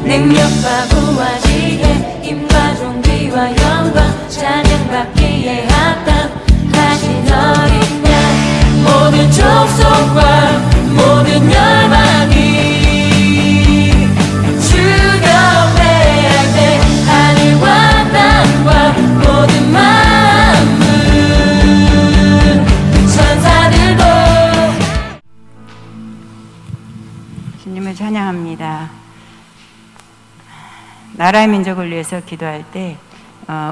능력과 부활이에 힘과 존귀와 영광 찬양받기에 합당하신 어린 양 모든 족속과 모든 열방이 주여 회할 때 하늘과 땅과 모든 만물 천사들도 주님을 찬양합니다. 나라의 민족을 위해서 기도할 때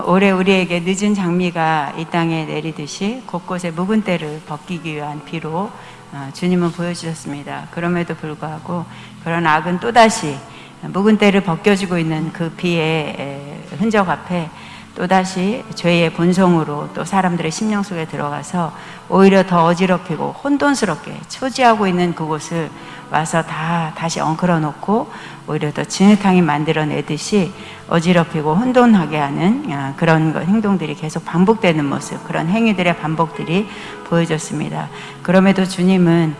올해 우리에게 늦은 장미가 이 땅에 내리듯이 곳곳에 묵은 때를 벗기기 위한 비로 주님은 보여주셨습니다. 그럼에도 불구하고 그런 악은 또다시 묵은 때를 벗겨주고 있는 그 비의 흔적 앞에 또다시 죄의 본성으로 또 사람들의 심령 속에 들어가서 오히려 더 어지럽히고 혼돈스럽게 초지하고 있는 그곳을 와서 다시 엉클어 놓고 오히려 더 진흙탕이 만들어내듯이 어지럽히고 혼돈하게 하는 그런 행동들이 계속 반복되는 모습, 그런 행위들의 반복들이 보여졌습니다. 그럼에도 주님은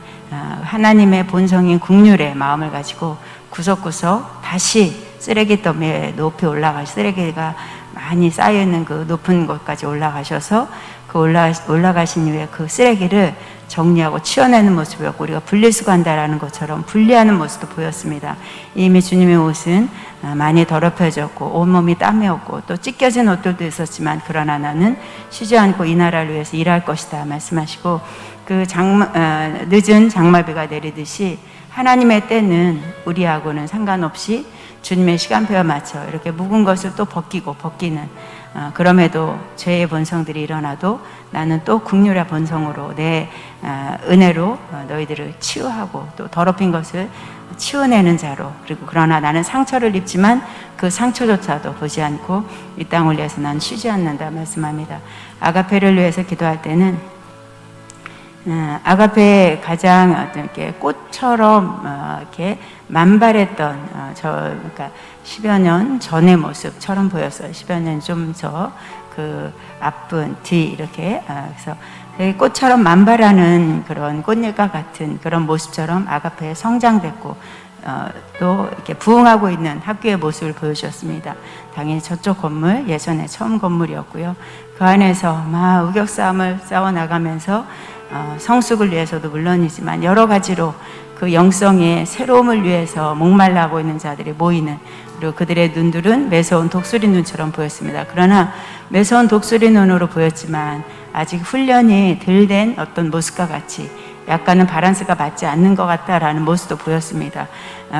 하나님의 본성인 긍휼의 마음을 가지고 구석구석 다시 쓰레기더미에 높이 올라갈 쓰레기가 많이 쌓여있는 그 높은 곳까지 올라가셔서 그 올라가신 이후에 그 쓰레기를 정리하고 치워내는 모습이었고 우리가 분리수거한다라는 것처럼 분리하는 모습도 보였습니다. 이미 주님의 옷은 많이 더럽혀졌고 온몸이 땀이었고 또 찢겨진 옷들도 있었지만 그러나 나는 쉬지 않고 이 나라를 위해서 일할 것이다 말씀하시고 그 늦은 장마비가 내리듯이 하나님의 때는 우리하고는 상관없이 주님의 시간표에 맞춰 이렇게 묵은 것을 또 벗기는 그럼에도 죄의 본성들이 일어나도 나는 또 긍휼의 본성으로 내 은혜로 너희들을 치유하고 또 더럽힌 것을 치워내는 자로 그리고 그러나 나는 상처를 입지만 그 상처조차도 보지 않고 이 땅을 위해서 난 쉬지 않는다 말씀합니다. 아가페를 위해서 기도할 때는 아가페의 가장 어떤 이렇게 꽃처럼 이렇게 만발했던 그러니까 10여 년 전의 모습처럼 보였어요. 10여 년 좀 그 앞분 뒤 이렇게 그래서 되게 꽃처럼 만발하는 그런 꽃잎과 같은 그런 모습처럼 아가페에 성장됐고 또 이렇게 부흥하고 있는 학교의 모습을 보여주셨습니다. 당연히 저쪽 건물 예전에 처음 건물이었고요. 그 안에서 막 우격싸움을 싸워나가면서 성숙을 위해서도 물론이지만 여러 가지로 그 영성의 새로움을 위해서 목말라하고 있는 자들이 모이는 그리고 그들의 눈들은 매서운 독수리 눈처럼 보였습니다. 그러나 매서운 독수리 눈으로 보였지만 아직 훈련이 덜 된 어떤 모습과 같이 약간은 바란스가 맞지 않는 것 같다라는 모습도 보였습니다.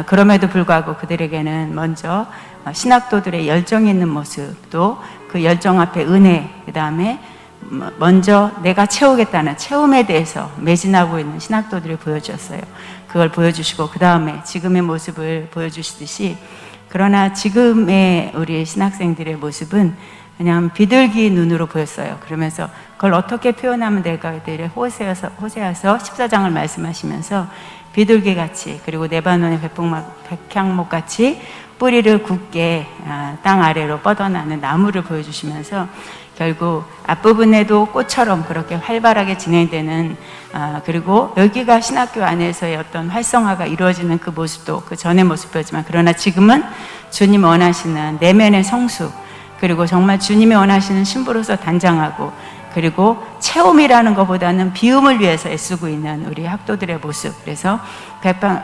그럼에도 불구하고 그들에게는 먼저 신학도들의 열정이 있는 모습 또 그 열정 앞에 은혜 그 다음에 먼저 내가 채우겠다는 채움에 대해서 매진하고 있는 신학도들이 보여주셨어요. 그걸 보여주시고 그 다음에 지금의 모습을 보여주시듯이 그러나 지금의 우리 신학생들의 모습은 그냥 비둘기 눈으로 보였어요. 그러면서 그걸 어떻게 표현하면 될까에 대해 호세아서 14장을 말씀하시면서 비둘기같이 그리고 네바논의 백향목같이 뿌리를 굳게 땅 아래로 뻗어나는 나무를 보여주시면서 결국 앞부분에도 꽃처럼 그렇게 활발하게 진행되는 그리고 여기가 신학교 안에서의 어떤 활성화가 이루어지는 그 모습도 그 전의 모습이었지만 그러나 지금은 주님 원하시는 내면의 성수 그리고 정말 주님이 원하시는 신부로서 단장하고 그리고 체험이라는 것보다는 비움을 위해서 애쓰고 있는 우리 학도들의 모습. 그래서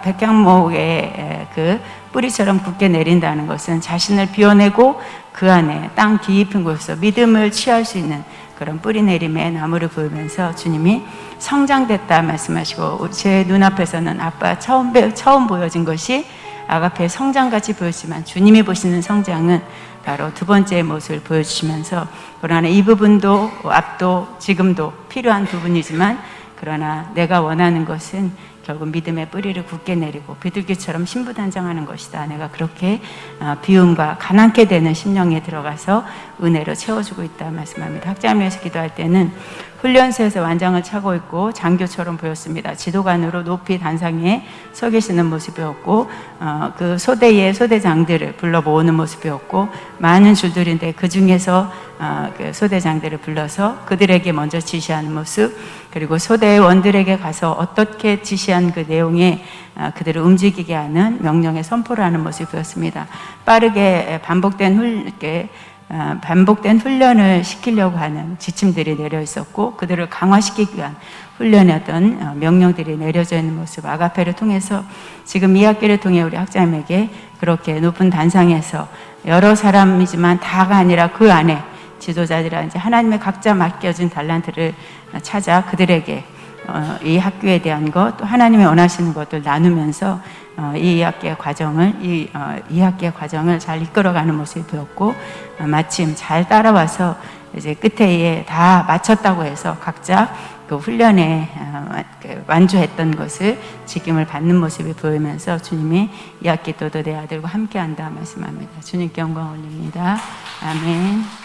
백향목의 그 뿌리처럼 굳게 내린다는 것은 자신을 비워내고 그 안에 땅 깊은 곳에서 믿음을 취할 수 있는 그런 뿌리 내림의 나무를 보이면서 주님이 성장됐다 말씀하시고 제 눈앞에서는 아빠 처음 보여진 것이 아가페의 성장같이 보였지만 주님이 보시는 성장은 바로 두 번째의 모습을 보여주시면서 그러나 이 부분도 앞도 지금도 필요한 부분이지만 그러나 내가 원하는 것은 결국 믿음의 뿌리를 굳게 내리고 비둘기처럼 신부단장하는 것이다. 내가 그렇게 비움과 가난케 되는 심령에 들어가서 은혜로 채워주고 있다 말씀합니다. 학자를 위해서 기도할 때는 훈련소에서 완장을 차고 있고 장교처럼 보였습니다. 지도관으로 높이 단상에 서 계시는 모습이었고 그 소대의 소대장들을 불러 모으는 모습이었고 많은 줄들인데 그 중에서 그 소대장들을 불러서 그들에게 먼저 지시하는 모습, 그리고 소대원들에게 가서 어떻게 지시한 그 내용에 그들을 움직이게 하는 명령의 선포를 하는 모습이었습니다. 빠르게 반복된 훈련을 시키려고 하는 지침들이 내려 있었고 그들을 강화시키기 위한 훈련의 어떤 명령들이 내려져 있는 모습, 아가페를 통해서 지금 이 학기를 통해 우리 학자님에게 그렇게 높은 단상에서 여러 사람이지만 다가 아니라 그 안에 지도자들이 이제 하나님의 각자 맡겨진 달란트를 찾아 그들에게 이 학교에 대한 것, 또 하나님이 원하시는 것들 나누면서 이 학기의 과정을 잘 이끌어가는 모습이 보였고 마침 잘 따라와서 이제 끝에 다 마쳤다고 해서 각자 그 훈련에 완주했던 것을 직임을 받는 모습이 보이면서 주님이 이 학기 또도 내 아들과 함께한다 말씀합니다. 주님께 영광 올립니다. 아멘.